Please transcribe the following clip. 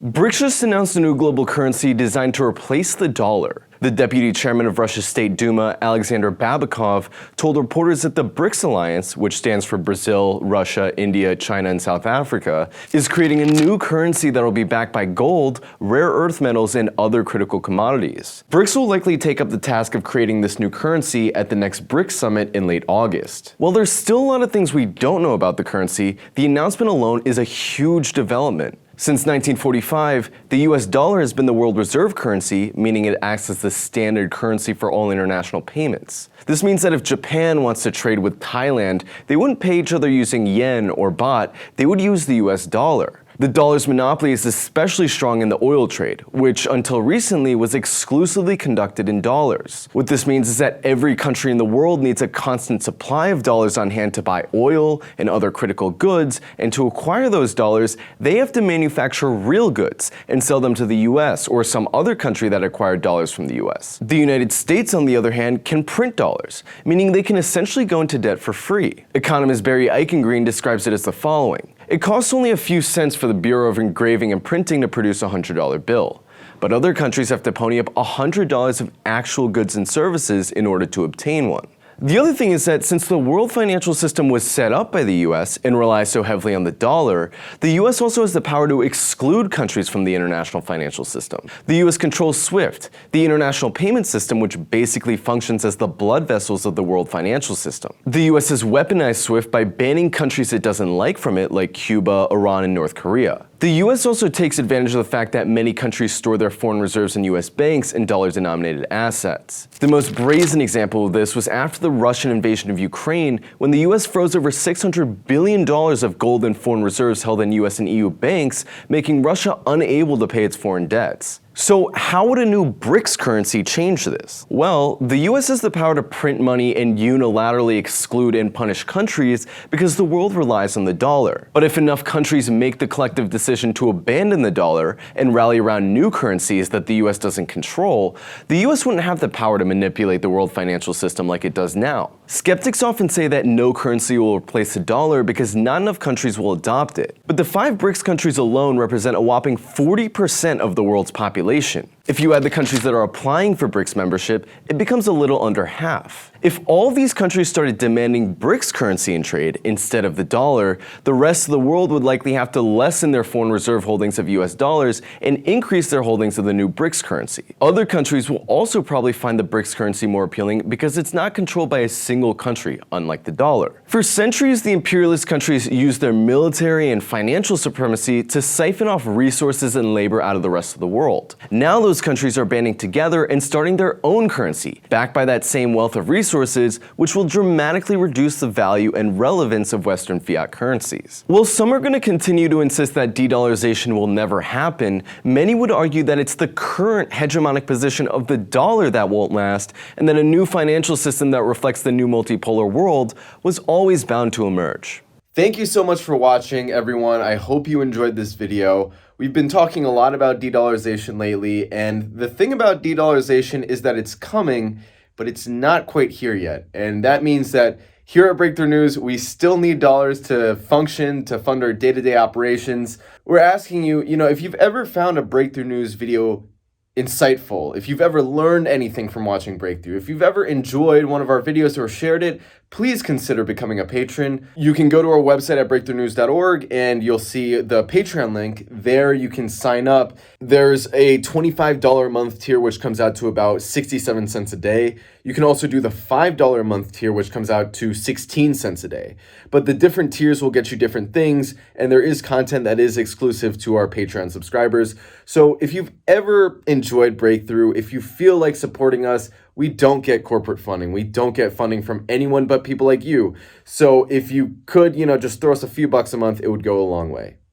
BRICS just announced a new global currency designed to replace the dollar. The deputy chairman of Russia's State Duma, Alexander Babikov, told reporters that the BRICS alliance, which stands for Brazil, Russia, India, China, and South Africa, is creating a new currency that will be backed by gold, rare earth metals, and other critical commodities. BRICS will likely take up the task of creating this new currency at the next BRICS summit in late August. While there's still a lot of things we don't know about the currency, the announcement alone is a huge development. Since 1945, the US dollar has been the world reserve currency, meaning it acts as the standard currency for all international payments. This means that if Japan wants to trade with Thailand, they wouldn't pay each other using yen or baht, they would use the US dollar. The dollar's monopoly is especially strong in the oil trade, which until recently was exclusively conducted in dollars. What this means is that every country in the world needs a constant supply of dollars on hand to buy oil and other critical goods, and to acquire those dollars, they have to manufacture real goods and sell them to the US or some other country that acquired dollars from the US. The United States, on the other hand, can print dollars, meaning they can essentially go into debt for free. Economist Barry Eichengreen describes it as the following. It costs only a few cents for the Bureau of Engraving and Printing to produce a $100 bill, but other countries have to pony up $100 of actual goods and services in order to obtain one. The other thing is that since the world financial system was set up by the US and relies so heavily on the dollar, the US also has the power to exclude countries from the international financial system. The US controls SWIFT, the international payment system, which basically functions as the blood vessels of the world financial system. The US has weaponized SWIFT by banning countries it doesn't like from it, like Cuba, Iran, and North Korea. The US also takes advantage of the fact that many countries store their foreign reserves in US banks and dollar-denominated assets. The most brazen example of this was after the Russian invasion of Ukraine, when the US froze over $600 billion of gold and foreign reserves held in US and EU banks, making Russia unable to pay its foreign debts. So how would a new BRICS currency change this? Well, the US has the power to print money and unilaterally exclude and punish countries because the world relies on the dollar. But if enough countries make the collective decision to abandon the dollar and rally around new currencies that the US doesn't control, the US wouldn't have the power to manipulate the world financial system like it does now. Skeptics often say that no currency will replace the dollar because not enough countries will adopt it. But the 5 BRICS countries alone represent a whopping 40% of the world's population. If you add the countries that are applying for BRICS membership, it becomes a little under half. If all these countries started demanding BRICS currency in trade instead of the dollar, the rest of the world would likely have to lessen their foreign reserve holdings of US dollars and increase their holdings of the new BRICS currency. Other countries will also probably find the BRICS currency more appealing because it's not controlled by a single country, unlike the dollar. For centuries, the imperialist countries used their military and financial supremacy to siphon off resources and labor out of the rest of the world. Now those countries are banding together and starting their own currency, backed by that same wealth of resources, which will dramatically reduce the value and relevance of Western fiat currencies. While some are going to continue to insist that de-dollarization will never happen, many would argue that it's the current hegemonic position of the dollar that won't last, and that a new financial system that reflects the new multipolar world was always bound to emerge. Thank you so much for watching, everyone. I hope you enjoyed this video. We've been talking a lot about de-dollarization lately, and the thing about de-dollarization is that it's coming, but it's not quite here yet. And that means that here at Breakthrough News, we still need dollars to function, to fund our day-to-day operations. We're asking you, if you've ever found a Breakthrough News video insightful, if you've ever learned anything from watching Breakthrough, if you've ever enjoyed one of our videos or shared it, please consider becoming a patron. You can go to our website at breakthroughnews.org and you'll see the Patreon link. There you can sign up. There's a $25 a month tier, which comes out to about 67 cents a day. You can also do the $5 a month tier, which comes out to 16 cents a day. But the different tiers will get you different things, and there is content that is exclusive to our Patreon subscribers. So if you've ever enjoyed Breakthrough, if you feel like supporting us, we don't get corporate funding. We don't get funding from anyone but people like you. So if you could, just throw us a few bucks a month, it would go a long way.